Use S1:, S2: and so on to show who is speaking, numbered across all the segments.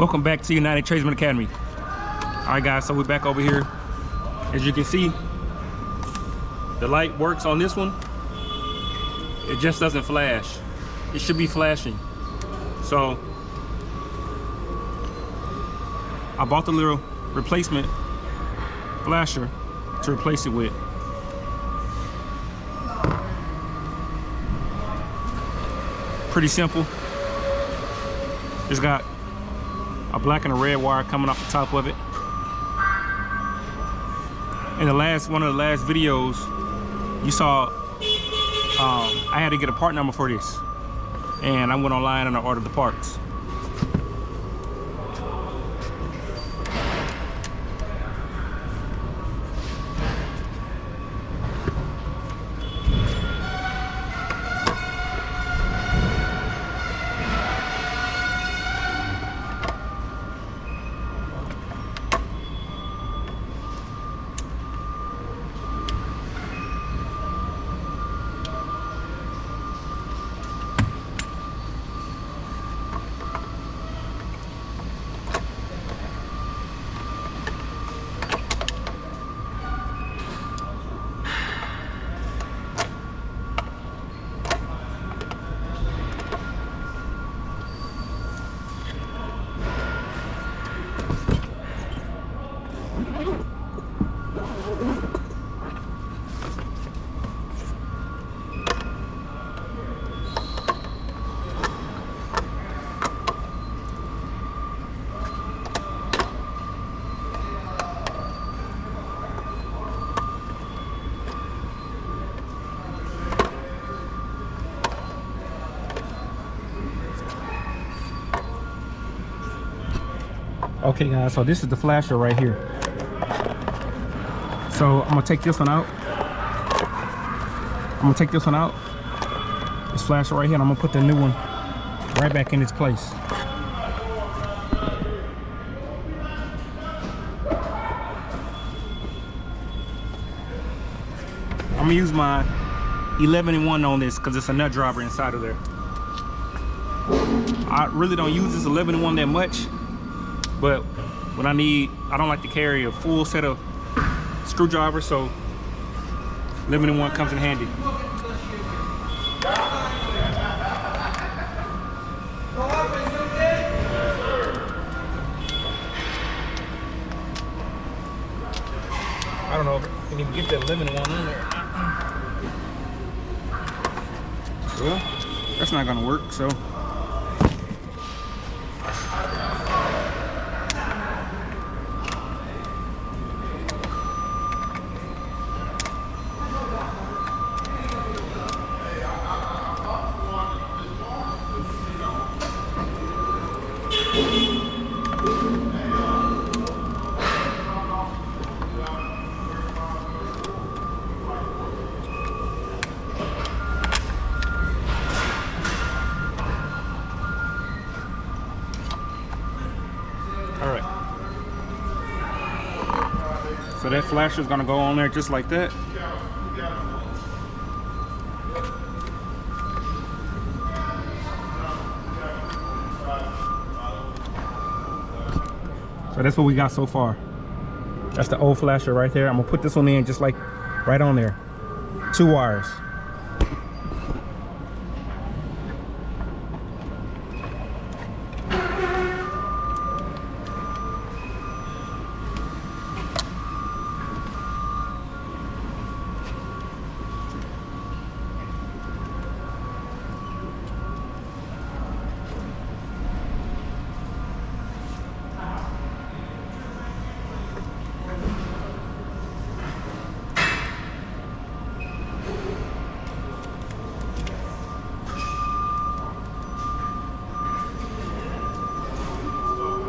S1: Welcome back to United Tradesman Academy. All right, guys, so we're back over here. As you can see, the light works on this one. It just doesn't flash. It should be flashing. So I bought the little replacement flasher to replace it with. Pretty simple. It's got a black and a red wire coming off the top of it. In one of the last videos, you saw I had to get a part number for this, and I went online and I ordered the parts. Okay, guys, so this is the flasher right here. So I'm gonna take this one out. This flasher right here, and I'm gonna put the new one right back in its place. I'm gonna use my 11-in-1 on this because it's a nut driver inside of there. I really don't use this 11-in-1 that much. But when I don't like to carry a full set of screwdrivers, so 11-in-1 comes in handy. I don't know if I can even get that 11-in-1 on there. Well, that's not gonna work, so. So that flasher is gonna go on there just like that. So that's what we got so far. That's the old flasher right there. I'm gonna put this one in just like right on there. 2 wires.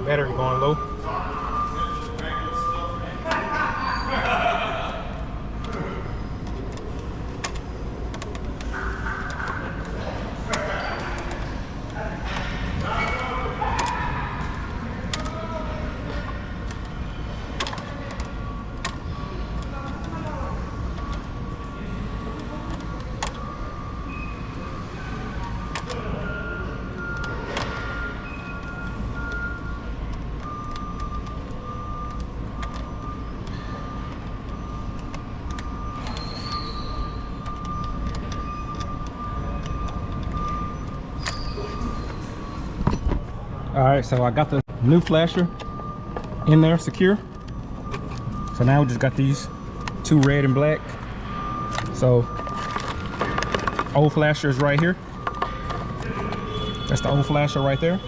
S1: Battery going low. All right, so I got the new flasher in there secure. So now we just got these two, red and black. So old flasher is right here. That's the old flasher right there.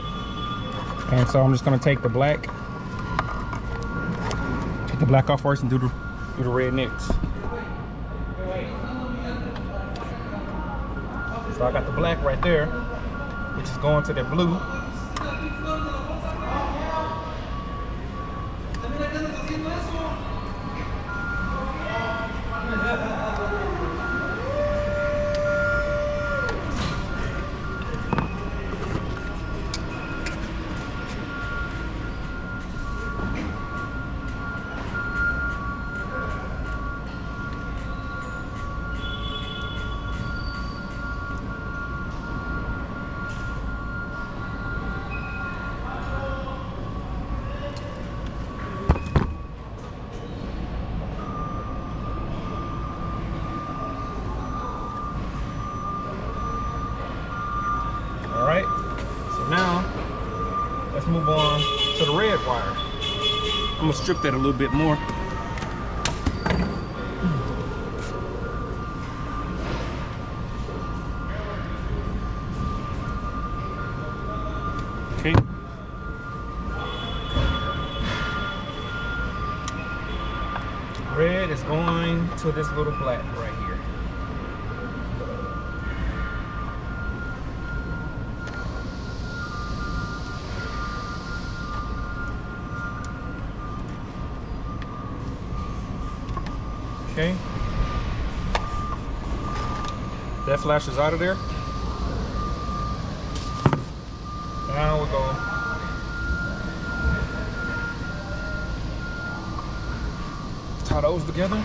S1: And so I'm just gonna take the black off first and do the red next. So I got the black right there, which is going to the blue. All right, so now let's move on to the red wire. I'm gonna strip that a little bit more. Okay. Red is going to this little black right here. Okay, that flash is out of there. Now we're going to tie those together.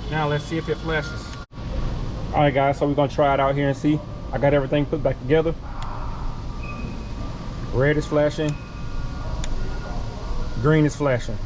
S1: Now let's see if it flashes. All right, guys, so we're gonna try it out here and see. I got everything put back together. Red is flashing, green is flashing.